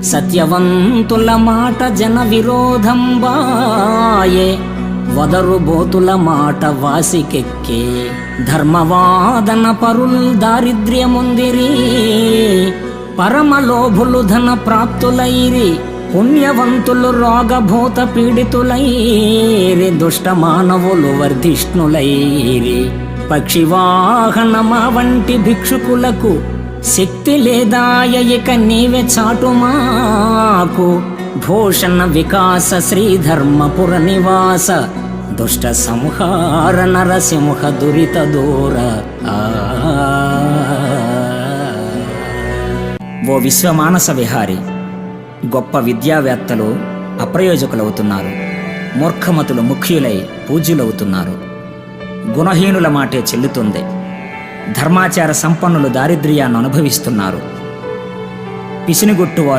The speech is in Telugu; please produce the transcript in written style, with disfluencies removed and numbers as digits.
సత్యవంతుల మాట జన విరోధం బాయే, వదరు బోతుల మాట వాసికెక్కే. ధర్మవాదన పరుల్ దారిద్ర్యముందిరి, పరమలోభులు ధన ప్రాప్తులైరి. పుణ్యవంతులు రోగభూత పీడితులైరి, దుష్ట మానవులు వర్ధిష్ణులైరి. పక్షివాహనమా వంటి భిక్షుకులకు శక్తి లేదాయ, ఇక నీవే చాటుమాకు. భూషణ వికాస శ్రీధర్మపుర నివాస, దుష్ట సంహార నరసింహ దురిత దూర. ఓ విశ్వమానస విహారి, గొప్ప విద్యావేత్తలు అప్రయోజకులవుతున్నారు, మూర్ఖమతులు ముఖ్యులై పూజ్యులవుతున్నారు. గుణహీనుల మాటే చెల్లుతుంది. ధర్మాచార సంపన్నులు దారిద్ర్యాన్ని అనుభవిస్తున్నారు. పిసినిగొట్టువారు